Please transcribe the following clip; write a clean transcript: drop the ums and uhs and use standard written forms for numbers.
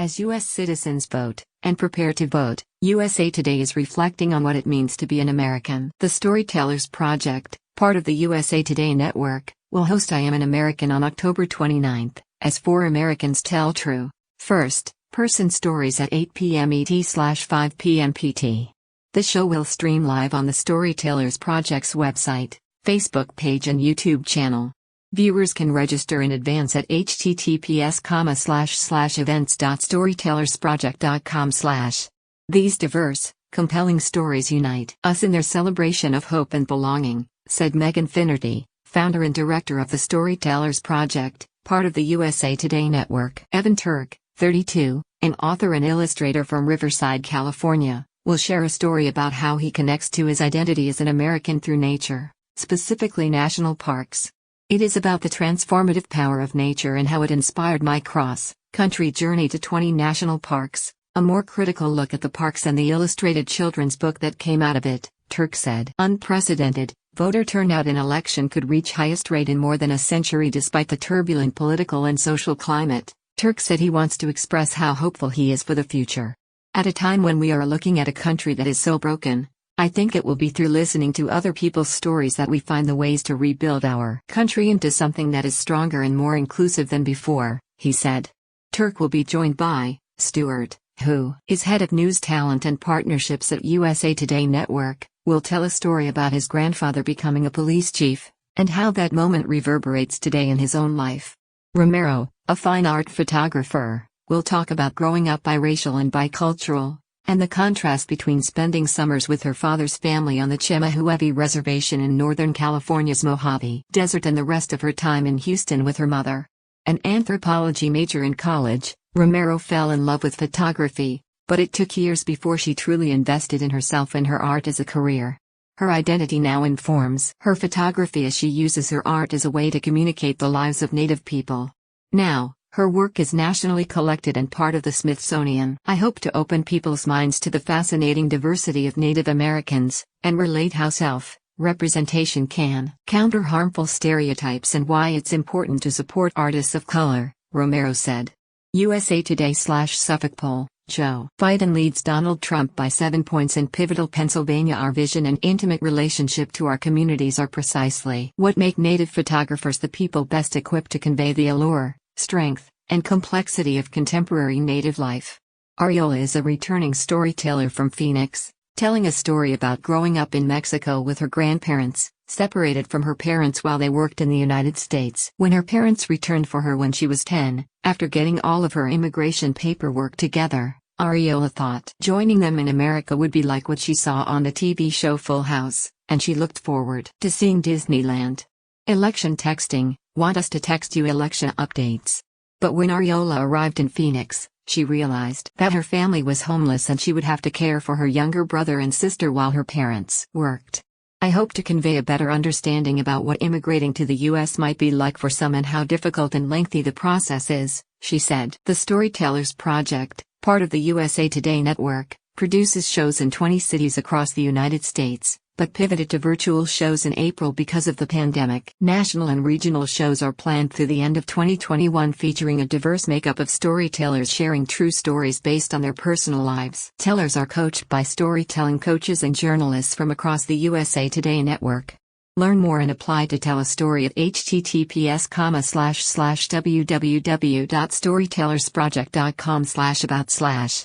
As U.S. citizens vote and prepare to vote, USA Today is reflecting on what it means to be an American. The Storytellers Project, part of the USA Today network, will host I Am an American on October 29th, as 4 Americans tell true, first-person stories at 8 p.m. ET/5 p.m. PT. The show will stream live on the Storytellers Project's website, Facebook page and YouTube channel. Viewers can register in advance at https://events.storytellersproject.com/. These diverse, compelling stories unite us in their celebration of hope and belonging, said Megan Finnerty, founder and director of the Storytellers Project, part of the USA Today network. Evan Turk, 32, an author and illustrator from Riverside, California, will share a story about how he connects to his identity as an American through nature, specifically national parks. It is about the transformative power of nature and how it inspired my cross-country journey to 20 national parks, a more critical look at the parks and the illustrated children's book that came out of it, Turk said. Unprecedented, voter turnout in election could reach highest rate in more than a century despite the turbulent political and social climate. Turk said he wants to express how hopeful he is for the future. At a time when we are looking at a country that is so broken, I think it will be through listening to other people's stories that we find the ways to rebuild our country into something that is stronger and more inclusive than before, he said. Turk will be joined by Stuart, who is head of news talent and partnerships at USA Today Network, will tell a story about his grandfather becoming a police chief, and how that moment reverberates today in his own life. Romero, a fine art photographer, will talk about growing up biracial and bicultural, and the contrast between spending summers with her father's family on the Chemehuevi Reservation in Northern California's Mojave Desert and the rest of her time in Houston with her mother. An anthropology major in college, Romero fell in love with photography, but it took years before she truly invested in herself and her art as a career. Her identity now informs her photography as she uses her art as a way to communicate the lives of Native people. Now, her work is nationally collected and part of the Smithsonian. I hope to open people's minds to the fascinating diversity of Native Americans, and relate how self-representation can counter harmful stereotypes and why it's important to support artists of color, Romero said. USA Today/Suffolk poll, Joe Biden leads Donald Trump by 7 points in pivotal Pennsylvania. Our vision and intimate relationship to our communities are precisely what make Native photographers the people best equipped to convey the allure, strength, and complexity of contemporary Native life. Ariola is a returning storyteller from Phoenix, telling a story about growing up in Mexico with her grandparents, separated from her parents while they worked in the United States. When her parents returned for her when she was 10, after getting all of her immigration paperwork together, Ariola thought joining them in America would be like what she saw on the TV show Full House, and she looked forward to seeing Disneyland. Election texting, want us to text you election updates. But when Ariola arrived in Phoenix, she realized that her family was homeless and she would have to care for her younger brother and sister while her parents worked. I hope to convey a better understanding about what immigrating to the U.S. might be like for some and how difficult and lengthy the process is, she said. The Storytellers Project, part of the USA Today network, produces shows in 20 cities across the United States, but pivoted to virtual shows in April because of the pandemic. National and regional shows are planned through the end of 2021 featuring a diverse makeup of storytellers sharing true stories based on their personal lives. Tellers are coached by storytelling coaches and journalists from across the USA Today network. Learn more and apply to tell a story at https://www.storytellersproject.com/about/.